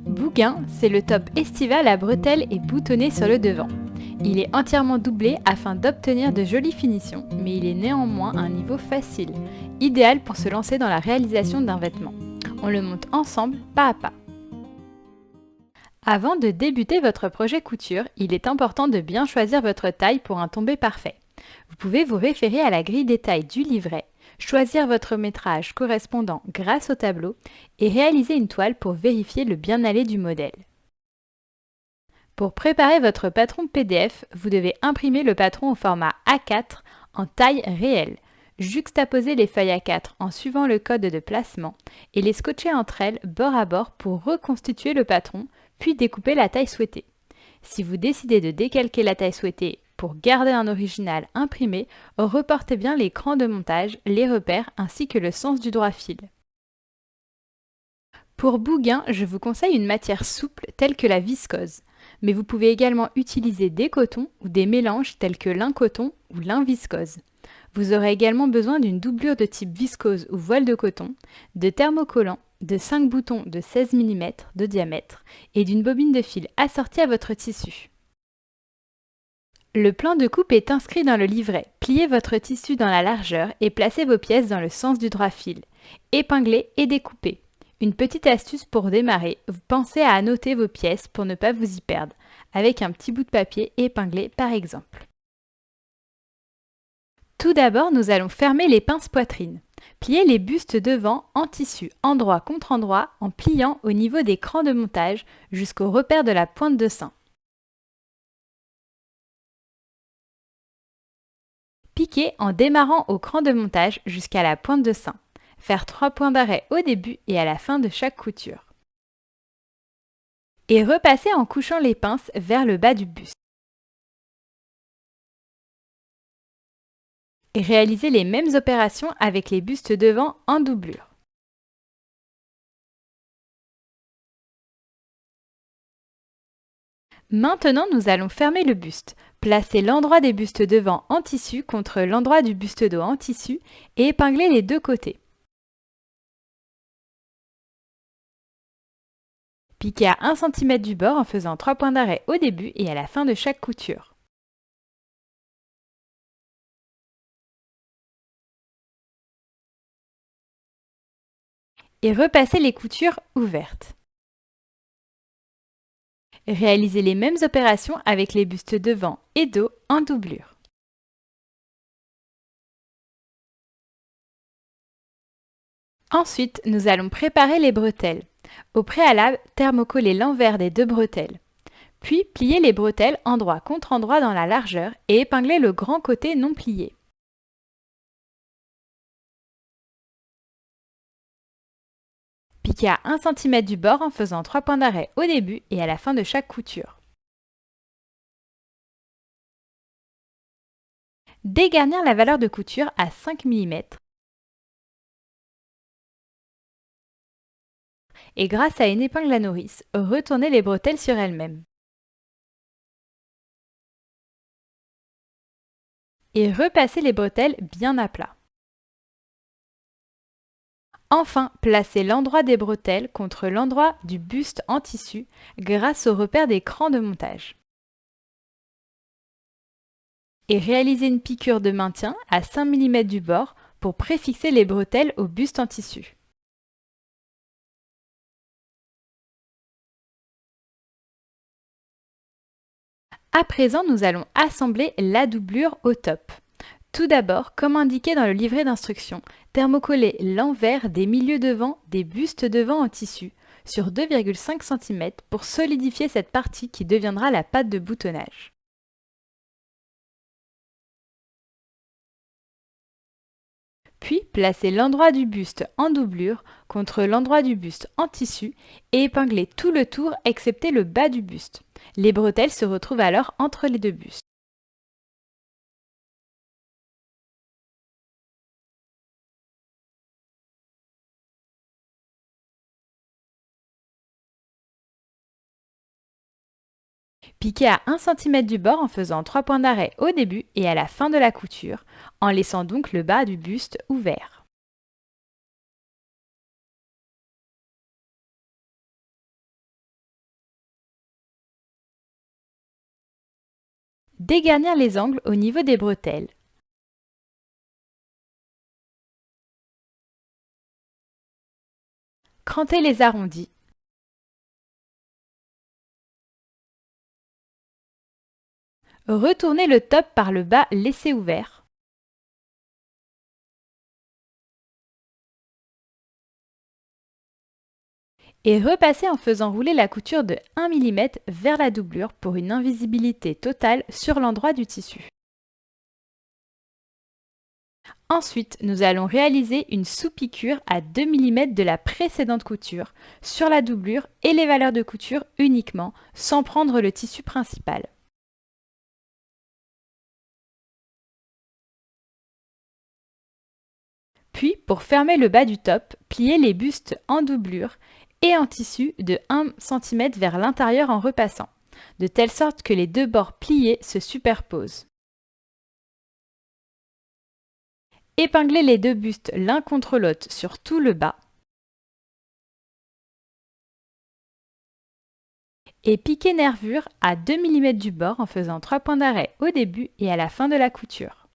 Bouquin, c'est le top estival à bretelles et boutonné sur le devant. Il est entièrement doublé afin d'obtenir de jolies finitions, mais il est néanmoins à un niveau facile, idéal pour se lancer dans la réalisation d'un vêtement. On le monte ensemble, pas à pas. Avant de débuter votre projet couture, il est important de bien choisir votre taille pour un tombé parfait. Vous pouvez vous référer à la grille des tailles du livret, choisir votre métrage correspondant grâce au tableau et réaliser une toile pour vérifier le bien-aller du modèle. Pour préparer votre patron PDF, vous devez imprimer le patron au format A4 en taille réelle, juxtaposer les feuilles A4 en suivant le code de placement et les scotcher entre elles bord à bord pour reconstituer le patron, puis découper la taille souhaitée. Si vous décidez de décalquer la taille souhaitée pour garder un original imprimé, reportez bien l'écran de montage, les repères ainsi que le sens du droit fil. Pour bouguin, je vous conseille une matière souple telle que la viscose, mais vous pouvez également utiliser des cotons ou des mélanges tels que lin coton ou lin viscose. Vous aurez également besoin d'une doublure de type viscose ou voile de coton, de thermocollants, de 5 boutons de 16 mm de diamètre et d'une bobine de fil assortie à votre tissu. Le plan de coupe est inscrit dans le livret. Pliez votre tissu dans la largeur et placez vos pièces dans le sens du droit fil. Épinglez et découpez. Une petite astuce pour démarrer, vous pensez à annoter vos pièces pour ne pas vous y perdre, avec un petit bout de papier épinglé par exemple. Tout d'abord, nous allons fermer les pinces poitrine. Pliez les bustes devant en tissu endroit contre endroit en pliant au niveau des crans de montage jusqu'au repère de la pointe de sein. Piquez en démarrant au cran de montage jusqu'à la pointe de sein. Faire 3 points d'arrêt au début et à la fin de chaque couture. Et repasser en couchant les pinces vers le bas du buste. Et réaliser les mêmes opérations avec les bustes devant en doublure. Maintenant, nous allons fermer le buste. Placez l'endroit des bustes devant en tissu contre l'endroit du buste dos en tissu et épinglez les deux côtés. Piquez à 1 cm du bord en faisant 3 points d'arrêt au début et à la fin de chaque couture. Et repassez les coutures ouvertes. Réalisez les mêmes opérations avec les bustes devant et dos en doublure. Ensuite, nous allons préparer les bretelles. Au préalable, thermocollez l'envers des deux bretelles. Puis, pliez les bretelles endroit contre endroit dans la largeur et épinglez le grand côté non plié. Piquez à 1 cm du bord en faisant 3 points d'arrêt au début et à la fin de chaque couture. Dégarnir la valeur de couture à 5 mm et grâce à une épingle à nourrice, retournez les bretelles sur elles-mêmes. Et repassez les bretelles bien à plat. Enfin, placez l'endroit des bretelles contre l'endroit du buste en tissu grâce au repère des crans de montage. Et réalisez une piqûre de maintien à 5 mm du bord pour préfixer les bretelles au buste en tissu. À présent, nous allons assembler la doublure au top. Tout d'abord, comme indiqué dans le livret d'instructions, thermocollez l'envers des milieux devant des bustes devant en tissu sur 2,5 cm pour solidifier cette partie qui deviendra la patte de boutonnage. Puis, placez l'endroit du buste en doublure contre l'endroit du buste en tissu et épinglez tout le tour excepté le bas du buste. Les bretelles se retrouvent alors entre les deux bustes. Piquez à 1 cm du bord en faisant 3 points d'arrêt au début et à la fin de la couture, en laissant donc le bas du buste ouvert. Dégarnir les angles au niveau des bretelles. Cranter les arrondis. Retournez le top par le bas laissé ouvert. Et repassez en faisant rouler la couture de 1 mm vers la doublure pour une invisibilité totale sur l'endroit du tissu. Ensuite, nous allons réaliser une sous-piqûre à 2 mm de la précédente couture sur la doublure et les valeurs de couture uniquement, sans prendre le tissu principal. Puis, pour fermer le bas du top, pliez les bustes en doublure et en tissu de 1 cm vers l'intérieur en repassant, de telle sorte que les deux bords pliés se superposent. Épinglez les deux bustes l'un contre l'autre sur tout le bas et piquez nervure à 2 mm du bord en faisant 3 points d'arrêt au début et à la fin de la couture.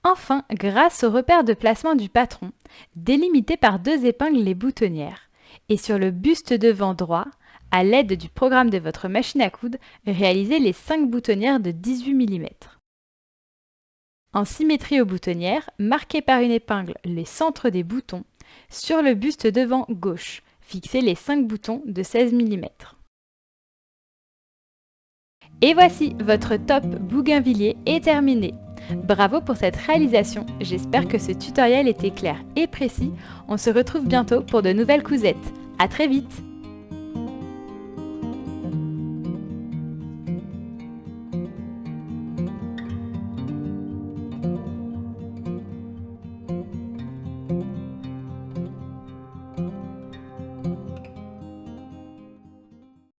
Enfin, grâce au repère de placement du patron, délimitez par 2 épingles les boutonnières et sur le buste devant droit, à l'aide du programme de votre machine à coudre, réalisez les 5 boutonnières de 18 mm. En symétrie aux boutonnières, marquez par une épingle les centres des boutons. Sur le buste devant gauche, fixez les 5 boutons de 16 mm. Et voici, votre top bougainvillier est terminé. Bravo pour cette réalisation, j'espère que ce tutoriel était clair et précis. On se retrouve bientôt pour de nouvelles cousettes. À très vite!